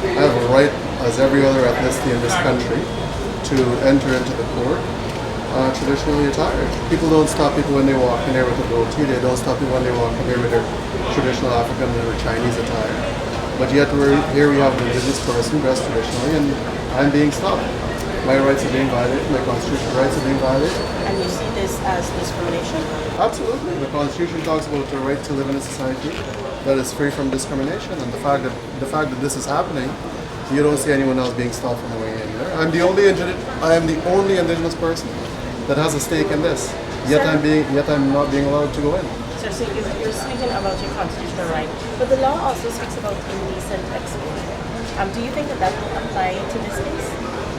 I have a right, as every other ethnicity in this country, to enter into the court traditionally attired. People don't stop people when they walk in there with a goatee. They don't stop people when they walk in there with their traditional African or Chinese attire. But yet here we have an indigenous person dressed traditionally, and I'm being stopped. My rights are being violated. My constitutional rights are being violated. And you see this as discrimination? Absolutely. The Constitution talks about the right to live in a society that is free from discrimination, and the fact that this is happening, you don't see anyone else being stopped from the way in there. I am the only indigenous person that has a stake in this. Yet I'm not being allowed to go in. Sir, so you're speaking about your constitutional right, but the law also speaks about indecent exposure. Do you think that will apply to this case?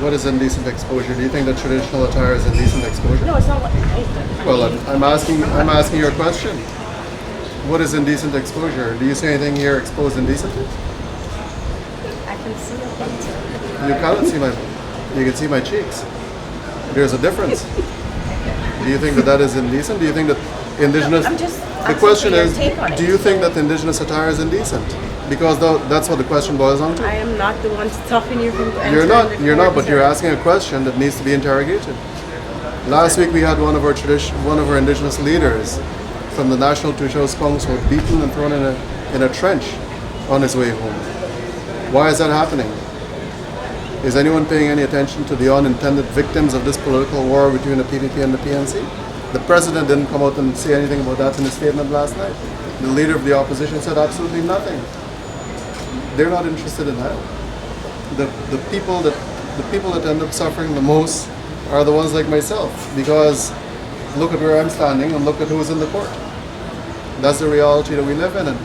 What is indecent exposure? Do you think that traditional attire is indecent exposure? No, it's not what I think. Well, I'm asking your question. What is indecent exposure? Do you see anything here exposed indecently? I can see your butt. You cannot see you can see my cheeks. There's a difference. Do you think that is indecent? Do you think that indigenous? The question is, do you think that indigenous attire is indecent? Because that's what the question boils down to. I am not the one stopping you from entering You're not, but you're asking a question that needs to be interrogated. Last week we had one of our indigenous leaders from the National Two Shows Council beaten and thrown in a trench on his way home. Why is that happening? Is anyone paying any attention to the unintended victims of this political war between the PPP and the PNC? The president didn't come out and say anything about that in his statement last night. The leader of the opposition said absolutely nothing. They're not interested in that. The people that end up suffering the most are the ones like myself, because look at where I'm standing and look at who's in the court. That's the reality that we live in, and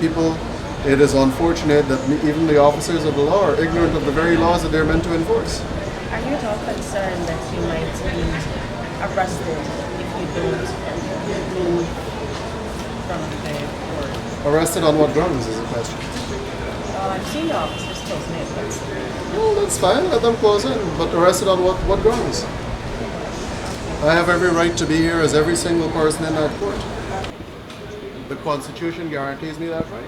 it is unfortunate that even the officers of the law are ignorant of the very laws that they're meant to enforce. Are you at all concerned that you might be arrested if you don't move from the court? Arrested on what grounds is the question? I'm seeing the officers closing in, but Well, that's fine, let them close in, but arrested on what grounds? I have every right to be here as every single person in that court. The Constitution guarantees me that right.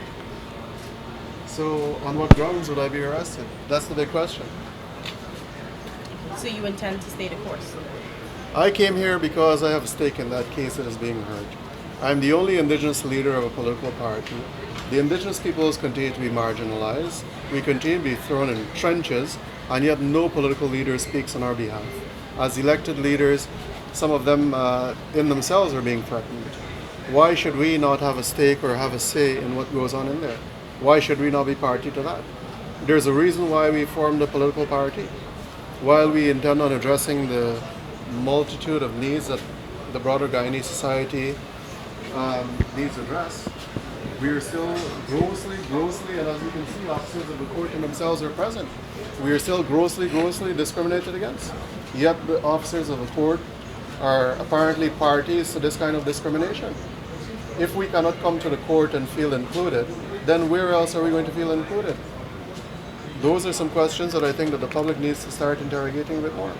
So on what grounds would I be arrested? That's the big question. so you intend to stay the course? I came here because I have a stake in that case that is being heard. I'm the only indigenous leader of a political party. The indigenous peoples continue to be marginalized. We continue to be thrown in trenches, and yet no political leader speaks on our behalf. As elected leaders, some of them in themselves are being threatened. Why should we not have a stake or have a say in what goes on in there? Why should we not be party to that? There's a reason why we formed a political party. While we intend on addressing the multitude of needs that the broader Guyanese society needs addressed, we are still grossly, and as you can see, officers of the court in themselves are present. We are still grossly discriminated against. Yet the officers of the court are apparently parties to this kind of discrimination. If we cannot come to the court and feel included, then where else are we going to feel included? Those are some questions that I think that the public needs to start interrogating a bit more.